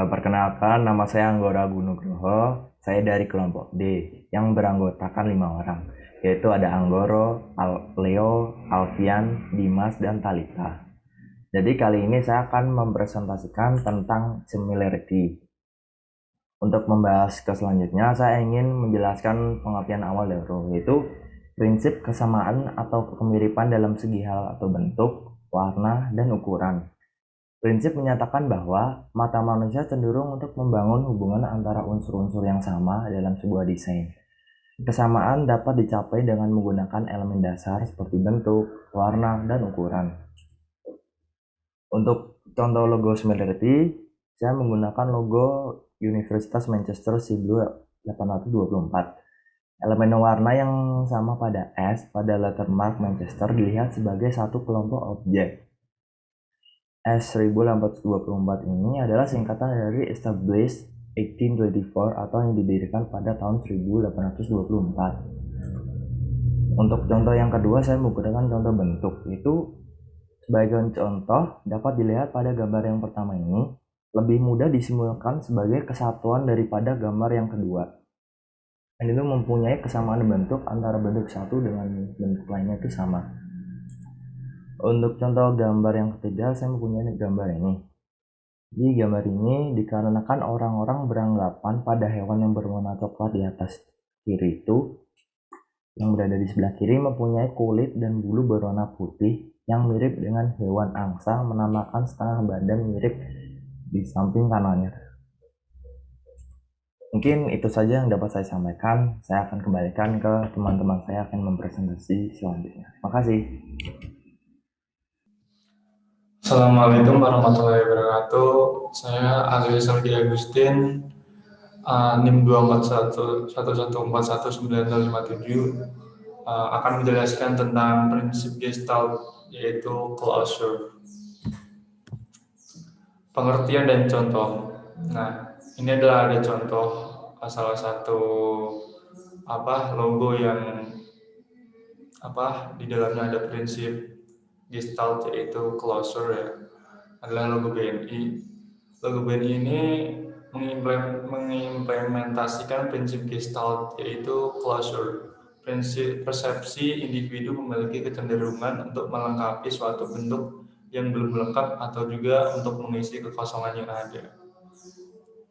Perkenalkan, nama saya Anggora Gunugroho. Saya dari kelompok D yang beranggotakan 5 orang, yaitu ada Anggoro, Leo, Alfian, Dimas, dan Talita. Jadi kali ini saya akan mempresentasikan tentang similarity. Untuk membahas ke selanjutnya, saya ingin menjelaskan pengertian awal dari yaitu prinsip kesamaan atau kemiripan dalam segi hal atau bentuk, warna, dan ukuran. Prinsip menyatakan bahwa mata manusia cenderung untuk membangun hubungan antara unsur-unsur yang sama dalam sebuah desain. Kesamaan dapat dicapai dengan menggunakan elemen dasar seperti bentuk, warna, dan ukuran. Untuk contoh logo similarity, saya menggunakan logo Universitas Manchester Sibley 824. Elemen warna yang sama pada S pada lettermark Manchester dilihat sebagai satu kelompok objek. S1824 ini adalah singkatan dari Established 1824 atau yang didirikan pada tahun 1824. Untuk contoh yang kedua, saya menggunakan contoh bentuk. Itu sebagai contoh dapat dilihat pada gambar yang pertama ini, lebih mudah disimulkan sebagai kesatuan daripada gambar yang kedua. Dan itu mempunyai kesamaan bentuk antara bentuk satu dengan bentuk lainnya itu sama. Untuk contoh gambar yang ketiga, saya mempunyai gambar ini. Di gambar ini dikarenakan orang-orang beranggapan pada hewan yang berwarna coklat di atas kiri itu yang berada di sebelah kiri mempunyai kulit dan bulu berwarna putih yang mirip dengan hewan angsa, menambahkan setengah badan mirip di samping kanannya. Mungkin itu saja yang dapat saya sampaikan. Saya akan kembalikan ke teman-teman saya akan mempresentasi selanjutnya. Makasih. Assalamualaikum warahmatullahi wabarakatuh. Saya Azri Saldi Agustin, NIM 24111419057, akan menjelaskan tentang prinsip Gestalt, yaitu closure, pengertian dan contoh. Nah, ini adalah ada contoh salah satu logo yang di dalamnya ada prinsip Gestalt, yaitu closure, ya, adalah logo BNI. Logo BNI ini mengimplementasikan prinsip Gestalt, yaitu closure. Prinsip persepsi individu memiliki kecenderungan untuk melengkapi suatu bentuk yang belum lengkap atau juga untuk mengisi kekosongan yang ada.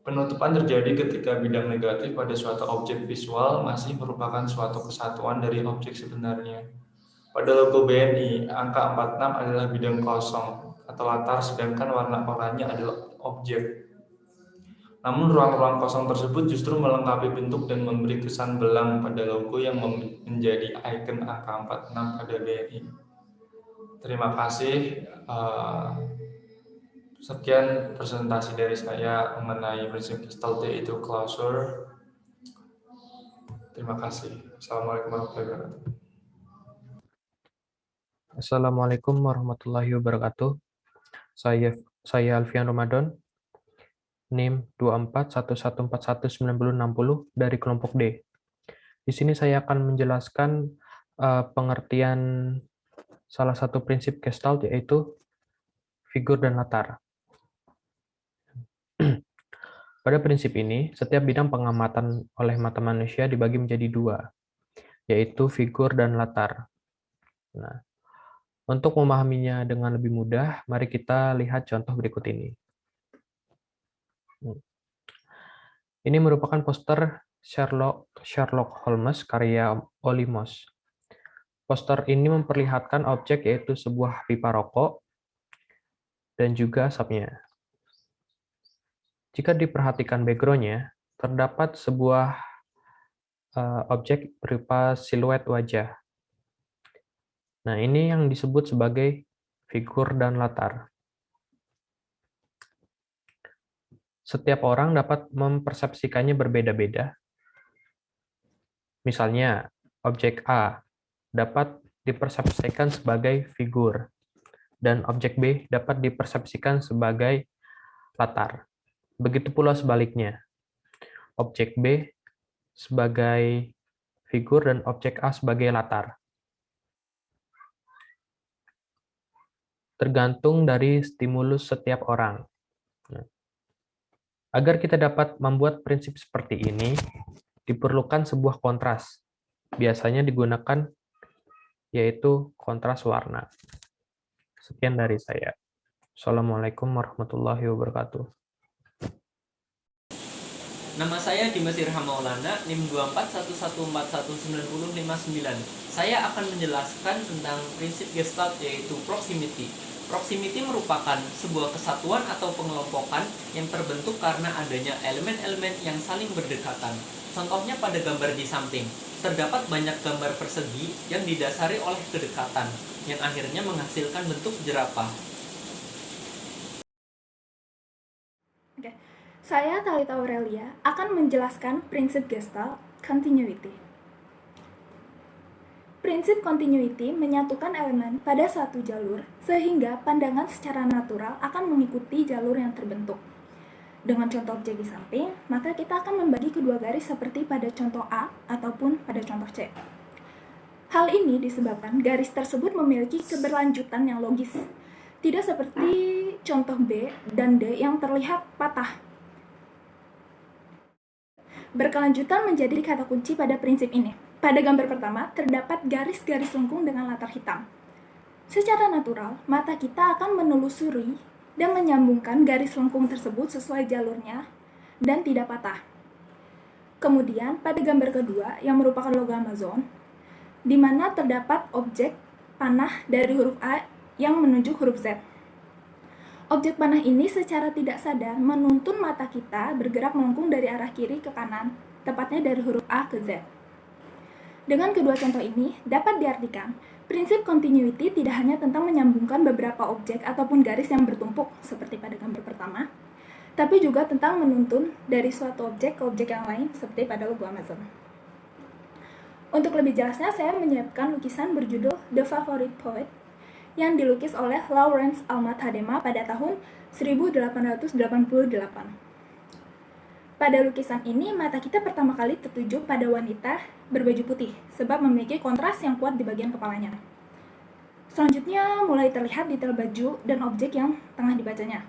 Penutupan terjadi ketika bidang negatif pada suatu objek visual masih merupakan suatu kesatuan dari objek sebenarnya. Pada logo BNI, angka 46 adalah bidang kosong atau latar, sedangkan warna oranye adalah objek. Namun ruang-ruang kosong tersebut justru melengkapi bentuk dan memberi kesan belang pada logo yang menjadi ikon angka 46 pada BNI. Terima kasih. Sekian presentasi dari saya mengenai prinsip Gestalt, yaitu closure. Terima kasih. Assalamualaikum warahmatullahi wabarakatuh. Assalamualaikum warahmatullahi wabarakatuh. Saya Alfian Ramadan, NIM 241141960 dari kelompok D. Di sini saya akan menjelaskan pengertian salah satu prinsip Gestalt, yaitu figur dan latar. Pada prinsip ini, setiap bidang pengamatan oleh mata manusia dibagi menjadi dua, yaitu figur dan latar. Nah, untuk memahaminya dengan lebih mudah, mari kita lihat contoh berikut ini. Ini merupakan poster Sherlock Holmes karya Olimos. Poster ini memperlihatkan objek, yaitu sebuah pipa rokok dan juga asapnya. Jika diperhatikan background-nya, terdapat sebuah objek berupa siluet wajah. Nah, ini yang disebut sebagai figur dan latar. Setiap orang dapat mempersepsikannya berbeda-beda. Misalnya, objek A dapat dipersepsikan sebagai figur, dan objek B dapat dipersepsikan sebagai latar. Begitu pula sebaliknya, objek B sebagai figur dan objek A sebagai latar. Tergantung dari stimulus setiap orang. Agar kita dapat membuat prinsip seperti ini, diperlukan sebuah kontras. Biasanya digunakan yaitu kontras warna. Sekian dari saya. Assalamualaikum warahmatullahi wabarakatuh. Nama saya Dimas Irham Maulana, NIM 241141959. Saya akan menjelaskan tentang prinsip Gestalt yaitu proximity. Proximity merupakan sebuah kesatuan atau pengelompokan yang terbentuk karena adanya elemen-elemen yang saling berdekatan. Contohnya pada gambar di samping, terdapat banyak gambar persegi yang didasari oleh kedekatan, yang akhirnya menghasilkan bentuk jerapah. Saya Thalita Aurelia akan menjelaskan prinsip Gestalt continuity. Prinsip continuity menyatukan elemen pada satu jalur sehingga pandangan secara natural akan mengikuti jalur yang terbentuk. Dengan contoh objek di samping, maka kita akan membagi kedua garis seperti pada contoh A ataupun pada contoh C. Hal ini disebabkan garis tersebut memiliki keberlanjutan yang logis, tidak seperti contoh B dan D yang terlihat patah. Berkelanjutan menjadi kata kunci pada prinsip ini. Pada gambar pertama, terdapat garis-garis lengkung dengan latar hitam. Secara natural, mata kita akan menelusuri dan menyambungkan garis lengkung tersebut sesuai jalurnya dan tidak patah. Kemudian, pada gambar kedua, yang merupakan logo Amazon, di mana terdapat objek panah dari huruf A yang menuju huruf Z. Objek panah ini secara tidak sadar menuntun mata kita bergerak melengkung dari arah kiri ke kanan, tepatnya dari huruf A ke Z. Dengan kedua contoh ini, dapat diartikan, prinsip continuity tidak hanya tentang menyambungkan beberapa objek ataupun garis yang bertumpuk, seperti pada gambar pertama, tapi juga tentang menuntun dari suatu objek ke objek yang lain, seperti pada logo Amazon. Untuk lebih jelasnya, saya menyiapkan lukisan berjudul The Favorite Poet, yang dilukis oleh Lawrence Alma Tadema pada tahun 1888. Pada lukisan ini, mata kita pertama kali tertuju pada wanita berbaju putih, sebab memiliki kontras yang kuat di bagian kepalanya. Selanjutnya, mulai terlihat detail baju dan objek yang tengah dibacanya.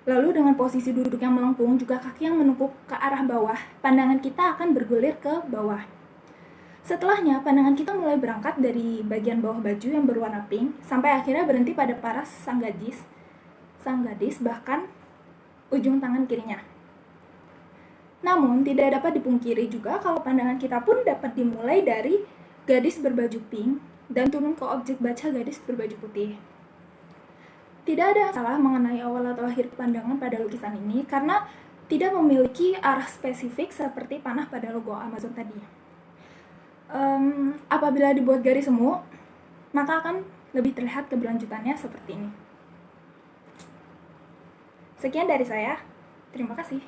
Lalu dengan posisi duduk yang melengkung, juga kaki yang menekuk ke arah bawah, pandangan kita akan bergulir ke bawah. Setelahnya, pandangan kita mulai berangkat dari bagian bawah baju yang berwarna pink, sampai akhirnya berhenti pada paras sang gadis, bahkan ujung tangan kirinya. Namun, tidak dapat dipungkiri juga kalau pandangan kita pun dapat dimulai dari gadis berbaju pink dan turun ke objek baca gadis berbaju putih. Tidak ada yang salah mengenai awal atau akhir pandangan pada lukisan ini, karena tidak memiliki arah spesifik seperti panah pada logo Amazon tadi. Apabila dibuat garis semu, maka akan lebih terlihat keberlanjutannya seperti ini. Sekian dari saya. Terima kasih.